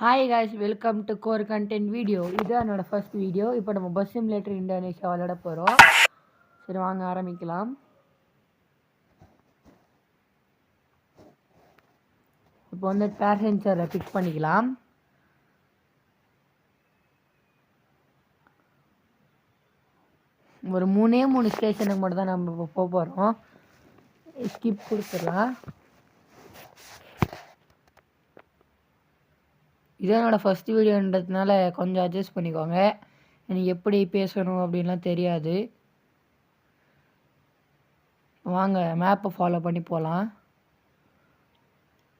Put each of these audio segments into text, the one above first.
Hi guys, welcome to core content video. இது என்னோட first video. இப்போ நம்ம பஸ் சிமுலேட்டர் இந்தோனேஷியா விளையாட போகிறோம். சரி வாங்க ஆரம்பிக்கலாம். இப்போ வந்து பேசஞ்சரை பிக் பண்ணிக்கலாம். ஒரு மூணு ஸ்டேஷனுக்கு மட்டும் தான் நம்ம இப்போ போக போகிறோம். ஸ்கிப் கொடுத்துடலாம். இது என்னோடய ஃபஸ்ட் வீடியோன்றதுனால கொஞ்சம் அட்ஜஸ்ட் பண்ணிக்கோங்க. எனக்கு எப்படி பேசணும் அப்படின்லாம் தெரியாது. வாங்க மேப்பை ஃபாலோ பண்ணி போகலாம்.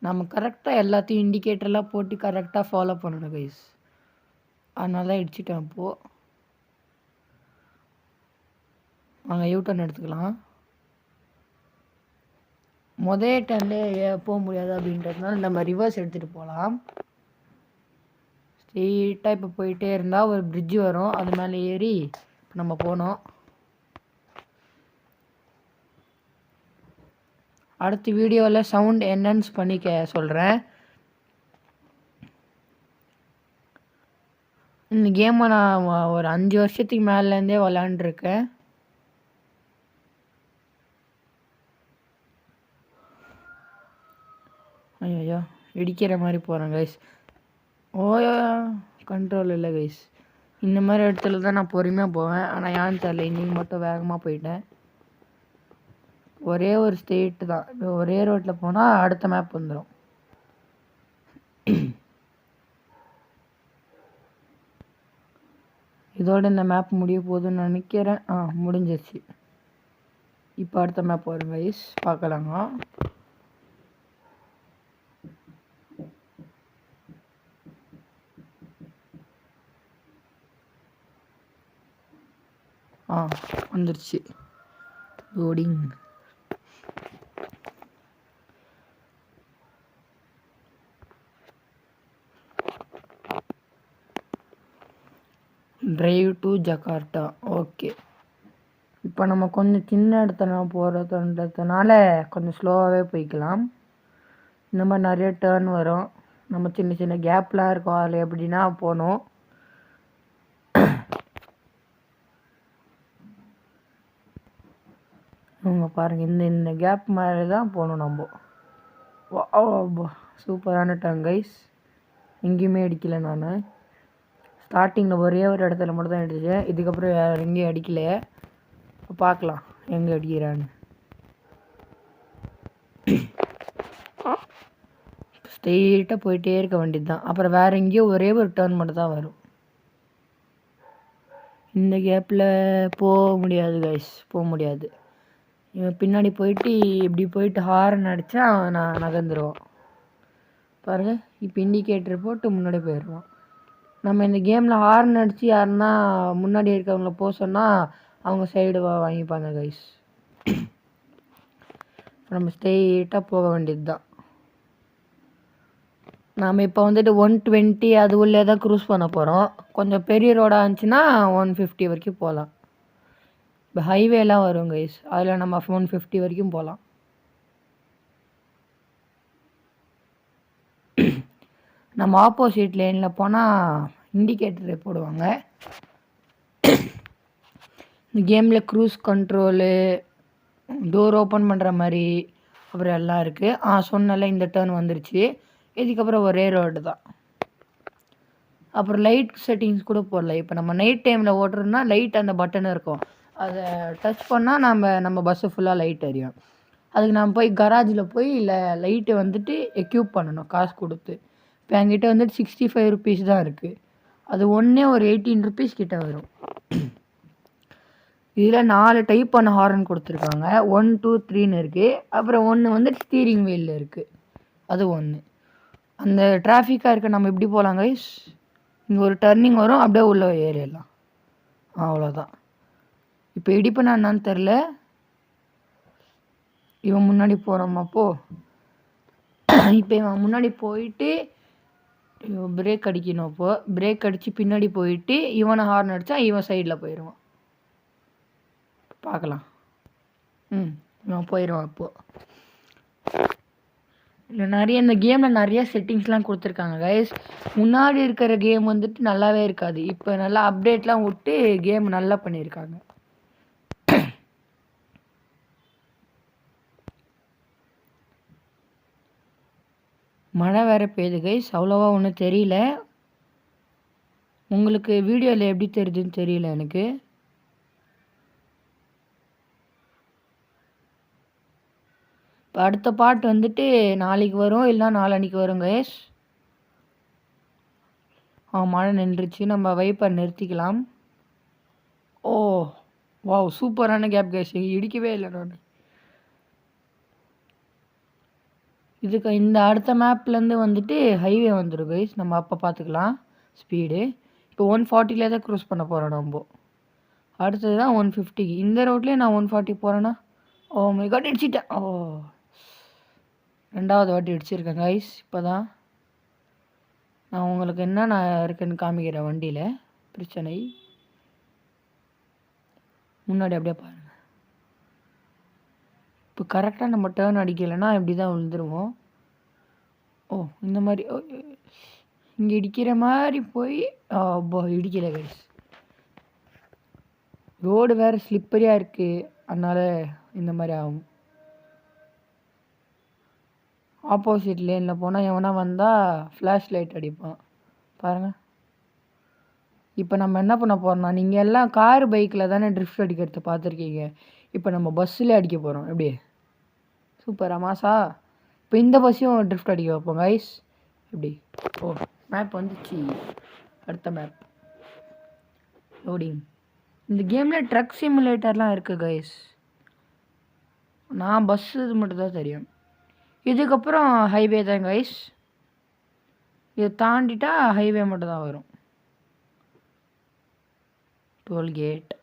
நம்ம கரெக்டாக எல்லாத்தையும் இண்டிகேட்டர்லாம் போட்டு கரெக்டாக ஃபாலோ பண்ணணும் கைஸ். அதனால தான் இடிச்சிட்டேன். இப்போது வாங்க யூட்டர்ன் எடுத்துக்கலாம். முதல் டர்ன்லேயே போக முடியாது அப்படின்றதுனால நம்ம ரிவர்ஸ் எடுத்துகிட்டு போகலாம். ஸ்ட்ரெயிட்டாக இப்போ போயிட்டே இருந்தால் ஒரு பிரிட்ஜு வரும். அது மேலே ஏறி நம்ம போனோம். அடுத்த வீடியோவில் சவுண்ட் என்ஹான்ஸ் பண்ணிக்க சொல்கிறேன். இந்த கேமை நான் ஒரு 5 வருஷத்துக்கு மேலேருந்தே விளாண்டுருக்கேன். ஐயோ இடிக்கிற மாதிரி போகிறேன் கைஸ். ஓயோ கண்ட்ரோல் இல்லை கைஸ். இந்த மாதிரி இடத்துல தான் நான் பொறுமையாக போவேன். ஆனால் ஏன்னு தெரில, இன்றைக்கி மட்டும் வேகமாக போயிட்டேன். ஒரே ஒரு ஸ்டேட்டு தான். ஒரே ரோட்டில் போனால் அடுத்த மேப் வந்துடும். இதோட இந்த மேப் முடிய போகுதுன்னு நினைக்கிறேன். முடிஞ்சிருச்சு. இப்போ அடுத்த மேப் வரும் கைஸ், பார்க்கலாங்க. வந்துருச்சு loading. Drive to Jakarta. Okay, இப்போ நம்ம கொஞ்சம் சின்ன இடத்துல போகிறதுன்றதுனால கொஞ்சம் ஸ்லோவாகவே போய்க்கலாம். இந்த மாதிரி நிறைய டேர்ன் வரும். நம்ம சின்ன சின்ன கேப்லாம் இருக்கும். அதில் எப்படின்னா போகணும். இவங்க பாருங்கள், இந்த கேப் மாதிரி தான் போகணும் நம்ம. சூப்பரான டர்ன் கைஸ். எங்கேயுமே அடிக்கலை. நான் ஸ்டார்டிங்கில் ஒரே ஒரு இடத்துல மட்டும் தான் அடித்தேன். இதுக்கப்புறம் வேறு எங்கேயும் அடிக்கல. பார்க்கலாம் எங்கே அடிக்கிறான்னு. ஸ்ட்ரெயிட்டாக போயிட்டே இருக்க வேண்டியது தான். அப்புறம் வேறு எங்கேயோ ஒரே ஒரு டர்ன் மட்டும் தான் வரும். இந்த கேப்பில் போக முடியாது கைஸ், போக முடியாது. இவன் பின்னாடி போயிட்டு இப்படி போயிட்டு ஹாரன் அடித்தா நான் நகர்ந்துருவான். பாருங்கள், இப்போ இண்டிகேட்டர் போட்டு முன்னாடி போயிடுவான். நம்ம இந்த கேமில் ஹார்ன் அடித்து யாருன்னா முன்னாடி இருக்கவங்கள போக சொன்னால் அவங்க சைடு வாங்கிப்பாங்க கைஸ். நம்ம ஸ்ட்ரெயிட்டாக போக வேண்டியது தான். நாம் இப்போ வந்துட்டு 120 அது உள்ளே தான் க்ரூஸ் பண்ண போகிறோம். கொஞ்சம் பெரிய ரோடாக இருந்துச்சுன்னா 150 வரைக்கும் போகலாம். இப்போ ஹைவேலாம் வரும் கைஸ், அதில் நம்ம 150 வரைக்கும் போகலாம். நம்ம ஆப்போசிட் லேனில் போனால் இண்டிகேட்டர் போடுவாங்க. இந்த கேமில் க்ரூஸ் கண்ட்ரோலு, டோர் ஓப்பன் பண்ணுற மாதிரி அப்புறம் எல்லாம் இருக்குது. சொன்னால இந்த டர்ன் வந்துருச்சு. இதுக்கப்புறம் ஒரே ரோடு தான். அப்புறம் லைட் செட்டிங்ஸ் கூட போடலாம். இப்போ நம்ம நைட் டைமில் ஓட்டுறோம்னா லைட் அந்த பட்டன் இருக்கும், அதை டச் பண்ணால் நம்ம பஸ்ஸு ஃபுல்லாக லைட் எரியும். அதுக்கு நம்ம போய் கராஜில் போய் லைட்டு வந்துட்டு எக்யூப் பண்ணணும் காசு கொடுத்து. இப்போ என்கிட்ட வந்துட்டு 65 ருபீஸ் தான் இருக்குது. அது ஒன்றே ஒரு 18 ருபீஸ் கிட்ட வரும். இதில் 4 டைப்பான ஹாரன் கொடுத்துருக்காங்க. 1, 2, 3ன்னு இருக்குது. அப்புறம் ஒன்று வந்துட்டு ஸ்டீரிங் வீலில் இருக்குது, அது ஒன்று. அந்த டிராஃபிக்காக இருக்க நம்ம எப்படி போகலாம் கைஸ், இங்கே ஒரு டர்னிங் வரும், அப்படியே உள்ளே ஏறிடலாம். அவ்வளோதான். இப்போ இடிப்பேனா என்னான்னு தெரில. இவன் முன்னாடி போகிறோமாப்போ. இப்போ இவன் முன்னாடி போயிட்டு இவன் பிரேக் அடிக்கணும். அப்போது பிரேக் அடித்து பின்னாடி போயிட்டு இவனை ஹார்ன் அடித்தா இவன் சைடில் போயிடுவான். பார்க்கலாம். இவன் போயிடுவான். இப்போது இல்லை நிறைய இந்த கேமில் நிறைய செட்டிங்ஸ்லாம் கொடுத்துருக்காங்க கைஸ். முன்னாடி இருக்கிற கேம் வந்துட்டு நல்லாவே இருக்காது. இப்போ நல்லா அப்டேட்லாம் விட்டு கேம் நல்லா பண்ணியிருக்காங்க. மழை வேறு பெய்யுது கைஸ். அவ்வளோவா ஒன்றும் தெரியல. உங்களுக்கு வீடியோவில் எப்படி தெரியுதுன்னு தெரியல எனக்கு. இப்போ அடுத்த பாட்டு வந்துட்டு நாளைக்கு வரும், இல்லை நாளான்னைக்கு வரும் கைஸ். மழை நின்றுச்சு. நம்ம வைப்பை நிறுத்திக்கலாம். ஓ வாவ், சூப்பரான கேப் கைஸ். இடிக்கவே இல்லை நான். இதுக்கு இந்த அடுத்த மேப்லேருந்து வந்துட்டு ஹைவே வந்துடும் கைஸ். நம்ம அப்போ பார்த்துக்கலாம் ஸ்பீடு. இப்போ 140 தான் க்ரூஸ் பண்ண போகிறோம் நம்ம. அடுத்தது தான் 150. இந்த ரோட்லேயே நான் 140 போகிறேன்னா, ஓ மை காட், இடிச்சிட்டேன். ஓ, ரெண்டாவது வாட்டி இடிச்சிருக்கேன் கைஸ். இப்போ தான் நான் உங்களுக்கு என்ன நான் இருக்குன்னு காமிக்கிறேன். வண்டியில் பிரச்சனை முன்னாடி அப்படியே பாருங்கள். இப்போ கரெக்டாக நம்ம டேர்ன் அடிக்கலைன்னா இப்படி தான் விழுந்துருவோம். ஓ, இந்த மாதிரி இங்கே இடிக்கிற மாதிரி போய் இடிக்கலை கைஸ். ரோடு வேறு ஸ்லிப்பரியாக இருக்குது, அதனால் இந்த மாதிரி ஆகும். ஆப்போசிட் லேனில் போனால் எவனா வந்தால் ஃப்ளாஷ் லைட் அடிப்பான் பாருங்கள். இப்போ நம்ம என்ன பண்ண போகிறோம்னா, நீங்கள் எல்லாம் கார் பைக்கில் தானே ட்ரிஃப்ட் அடிக்கிறத பார்த்துருக்கீங்க. இப்போ நம்ம பஸ்ஸில் அடிக்க போகிறோம். எப்படி சூப்பரா மாசா? இப்போ இந்த பஸ்ஸையும் ட்ரிஃப்ட் அடிக்க வைப்போம் கைஸ். எப்படி? ஓ, மேப் வந்துச்சு. அடுத்த மேப் லோடிங். இந்த கேமில் ட்ரக் சிமுலேட்டர்லாம் இருக்குது கைஸ். நான் பஸ் இது மட்டும் தான் தெரியும். இதுக்கப்புறம் ஹைவே தான் கைஸ். இதை தாண்டிட்டா ஹைவே மட்டும் தான் வரும். டோல்கேட்.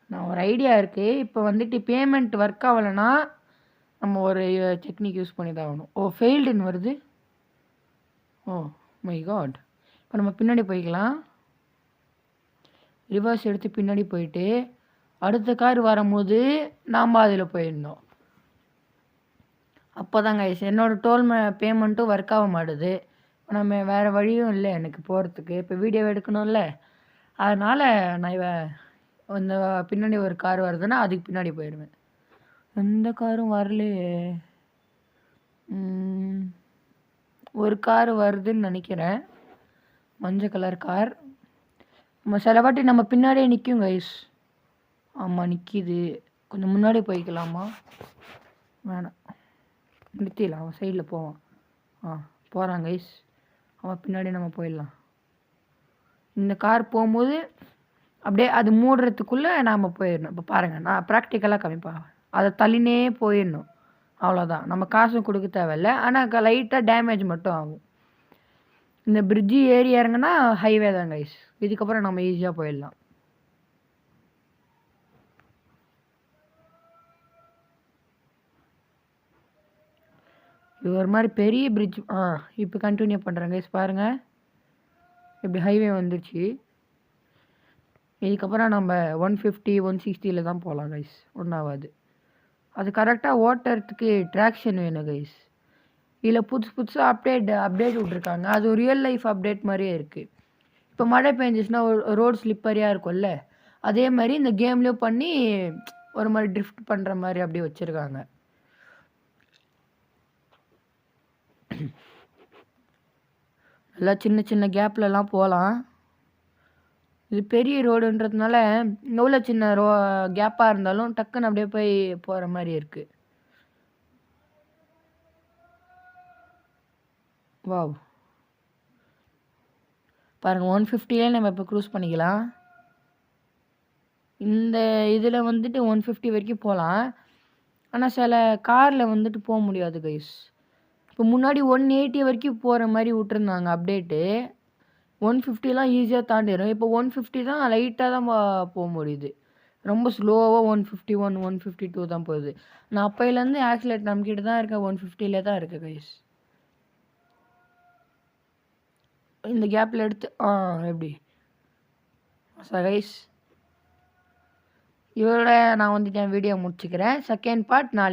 நான் ஒரு ஐடியா இருக்குது. இப்போ வந்துட்டு பேமெண்ட் ஒர்க் ஆகலைன்னா நம்ம ஒரு டெக்னிக் யூஸ் பண்ணி தான் ஆகணும். ஓ, ஃபெயில்டுன்னு வருது. Oh my God. இப்போ நம்ம பின்னாடி போய்க்கலாம். ரிவர்ஸ் எடுத்து பின்னாடி போயிட்டு அடுத்த கார் வரும்போது நாம் அதில் போயிடணும். அப்போ தான் கைஸ் என்னோடய டோல் பேமெண்ட்டும் ஒர்க் ஆக மாட்டுது. நம்ம வேறு வழியும் இல்லை எனக்கு போகிறதுக்கு. இப்போ வீடியோ எடுக்கணும்ல, அதனால் நான் இந்த பின்னாடி ஒரு கார் வருதுன்னா அதுக்கு பின்னாடி போயிடுவேன். எந்த காரும் வரலையே. ஒரு கார் வருதுன்னு நினைக்கிறேன், மஞ்சள் கலர் கார். நம்ம சில வாட்டி நம்ம பின்னாடியே நிற்கும் கைஸ். ஆமாம் நிற்கிது. கொஞ்சம் முன்னாடி போய்க்கலாமா? வேணாம், நிறுத்திடலாம். அவன் சைடில் போவான். போகிறான் கைஸ். அவன் பின்னாடி நம்ம போயிடலாம். இந்த கார் போகும்போது அப்படியே அது மூடுறதுக்குள்ளே நாம் போயிடணும். இப்போ பாருங்கள், நான் ப்ராக்டிக்கலாக காமிப்பேன். அதை தள்ளினே போயிடணும், அவ்வளோதான். நம்ம காசும் கொடுக்க தேவையில்லை. ஆனால் லைட்டாக டேமேஜ் மட்டும் ஆகும். இந்த பிரிட்ஜு ஏறி இறங்குனா ஹைவே தான் கைஸ். இதுக்கப்புறம் நம்ம ஈஸியாக போயிடலாம். இது ஒரு மாதிரி பெரிய பிரிட்ஜ். இப்போ கண்டினியூ பண்ணுறேன் கைஸ். பாருங்கள், இப்படி ஹைவே வந்துடுச்சு. இதுக்கப்புறம் நம்ம 150 160 தான் போகலாம் கைஸ். ஒன்றாவது அது கரெக்டாக ஓட்டுறதுக்கு ட்ராக்ஷன் வேணும் கைஸ். இதில் புதுசாக அப்டேட் விட்ருக்காங்க. அது ஒரு ரியல் லைஃப் அப்டேட் மாதிரியே இருக்குது. இப்போ மழை பெஞ்சிச்சுன்னா ரோடு ஸ்லிப்பரியாக இருக்கும்ல, அதே மாதிரி இந்த கேம்லேயும் பண்ணி ஒரு மாதிரி ட்ரிஃப்ட் பண்ணுற மாதிரி அப்படியே வச்சுருக்காங்க. நல்லா சின்ன சின்ன கேப்லலாம் போகலாம். இது பெரிய ரோடுன்றதுனால எவ்வளோ சின்ன கேப்பாக இருந்தாலும் டக்குன்னு அப்படியே போய் போகிற மாதிரி இருக்குது. வாவ், பாருங்கள் 150 நம்ம இப்போ க்ரூஸ் பண்ணிக்கலாம். இந்த இதில் வந்துட்டு 150 வரைக்கும் போகலாம். ஆனால் சில காரில் வந்துட்டு போக முடியாது கைஸ். இப்போ முன்னாடி 180 வரைக்கும் போகிற மாதிரி விட்டுருந்தாங்க அப்டேட்டு. 150லாம் ஈஸியாக தாண்டிடும். இப்போ 150 தான் லைட்டாக தான் போக முடியுது. ரொம்ப ஸ்லோவாக 151 152 தான் போகுது. நான் அப்போலேருந்து ஆக்சிலேட் நம்மக்கிட்ட தான் இருக்கேன், 150லே தான் இருக்குது கைஸ். இந்த கேப்பில் எடுத்து எப்படி கைஸ், இதோட நான் வந்துட்டு என் வீடியோ முடிச்சுக்கிறேன். செகண்ட் பார்ட் நாளைக்கு.